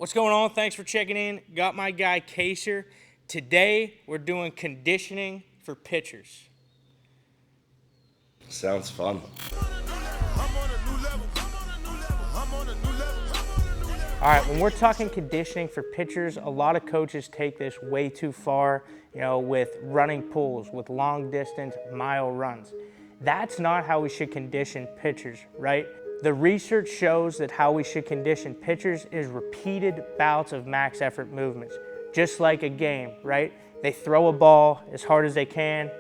What's going on? Thanks for checking in. Got my guy Kaser. Today we're doing conditioning for pitchers. Sounds fun. All right, when we're talking conditioning for pitchers, a lot of coaches take this way too far, with running pulls, with long distance, mile runs. That's not how we should condition pitchers, right? The research shows that how we should condition pitchers is repeated bouts of max effort movements, just like a game, right? They throw a ball as hard as they can,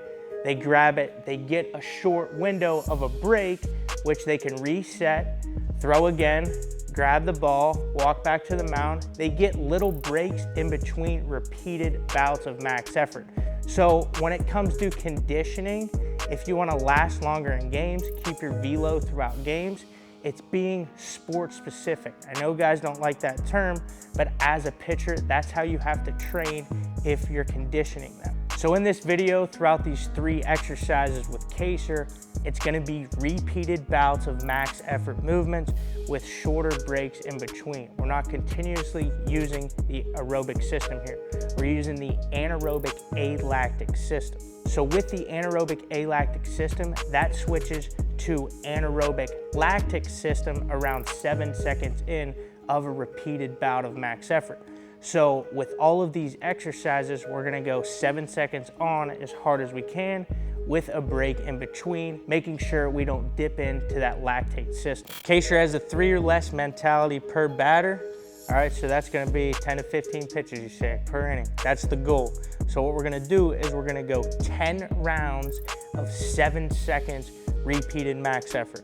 they grab it, they get a short window of a break, which they can reset, throw again, grab the ball, walk back to the mound. They get little breaks in between repeated bouts of max effort. So when it comes to conditioning, if you want to last longer in games, keep your velo throughout games, it's being sport specific. I know guys don't like that term, but as a pitcher, that's how you have to train if you're conditioning them. So in this video, throughout these 3 exercises with Kaser, it's gonna be repeated bouts of max effort movements with shorter breaks in between. We're not continuously using the aerobic system here. We're using the anaerobic alactic system. So with the anaerobic alactic system, that switches to anaerobic lactic system around 7 seconds in of a repeated bout of max effort. So with all of these exercises, we're gonna go 7 seconds on as hard as we can with a break in between, making sure we don't dip into that lactate system. Kaser has a 3 or less mentality per batter. All right, so that's gonna be 10 to 15 pitches, you say, per inning. That's the goal. So what we're gonna do is we're gonna go 10 rounds of 7 seconds repeated max effort.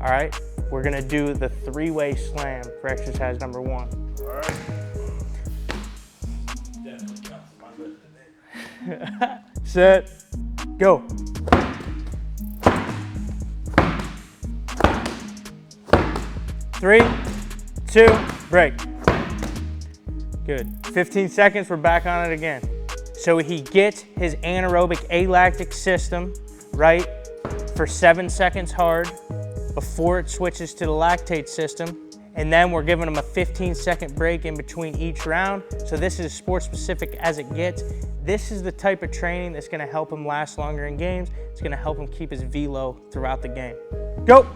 All right, we're gonna do the 3-way slam for exercise number 1. All right. Set, go. Three, 2, break. Good. 15 seconds, we're back on it again. So he gets his anaerobic alactic system, right, for 7 seconds hard before it switches to the lactate system. And then we're giving him a 15-second break in between each round. So this is as sport specific as it gets. This is the type of training that's gonna help him last longer in games. It's gonna help him keep his velo throughout the game. Go.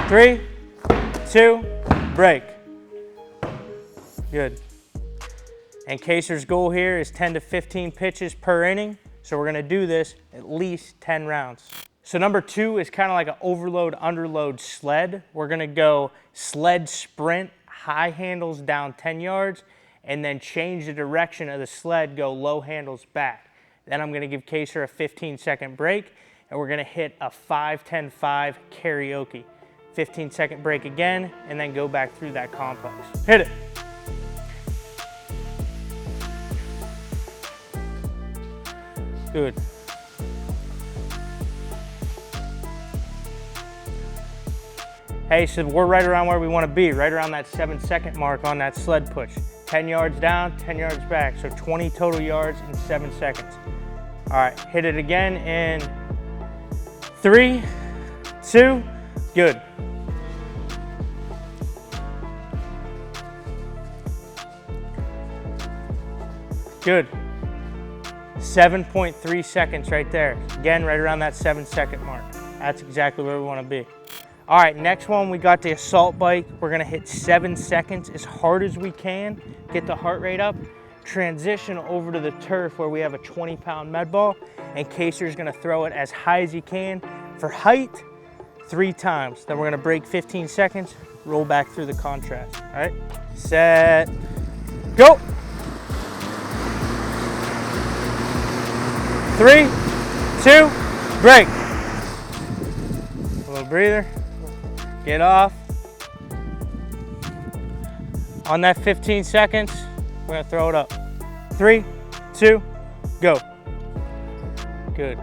Three, 2, break. Good. And Kaser's goal here is 10 to 15 pitches per inning. So we're gonna do this at least 10 rounds. So number 2 is kind of like an overload, underload sled. We're gonna go sled sprint, high handles down 10 yards, and then change the direction of the sled, go low handles back. Then I'm gonna give Kaser a 15-second break, and we're gonna hit a 5-10-5 karaoke. 15-second break again, and then go back through that complex. Hit it. Good. Hey, so we're right around where we want to be, right around that 7-second mark on that sled push. 10 yards down, 10 yards back, so 20 total yards in 7 seconds. All right, hit it again in 3, 2, good. Good. 7.3 seconds right there. Again, right around that 7-second mark. That's exactly where we want to be. All right, next one, we got the assault bike. We're gonna hit 7 seconds as hard as we can, get the heart rate up, transition over to the turf where we have a 20-pound med ball, and Kaser's gonna throw it as high as he can for height 3 times. Then we're gonna break 15 seconds, roll back through the contrast. All right, set, go. 3, 2, break. A little breather, get off. On that 15 seconds, we're gonna throw it up. 3, 2, go. Good.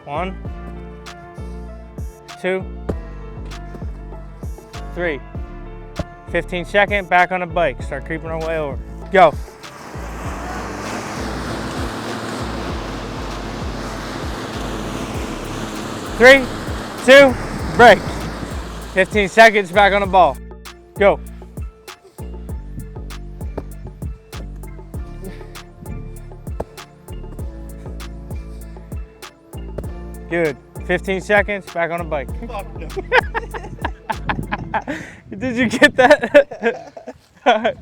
1, 2, 3. 15-second, back on the bike. Start creeping our way over. Go. 3, 2, break. 15 seconds, back on the ball. Go. Good. 15 seconds, back on the bike. Fuck no. Did you get that?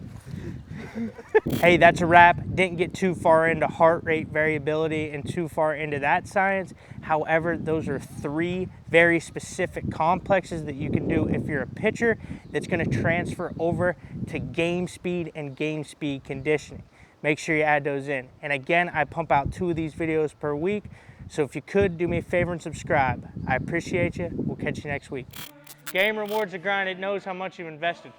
Hey, that's a wrap. Didn't get too far into heart rate variability and too far into that science. However, those are 3 very specific complexes that you can do if you're a pitcher that's going to transfer over to game speed and game speed conditioning. Make sure you add those in. And again, I pump out 2 of these videos per week. So if you could, do me a favor and subscribe. I appreciate you. We'll catch you next week. Game rewards the grind. It knows how much you've invested.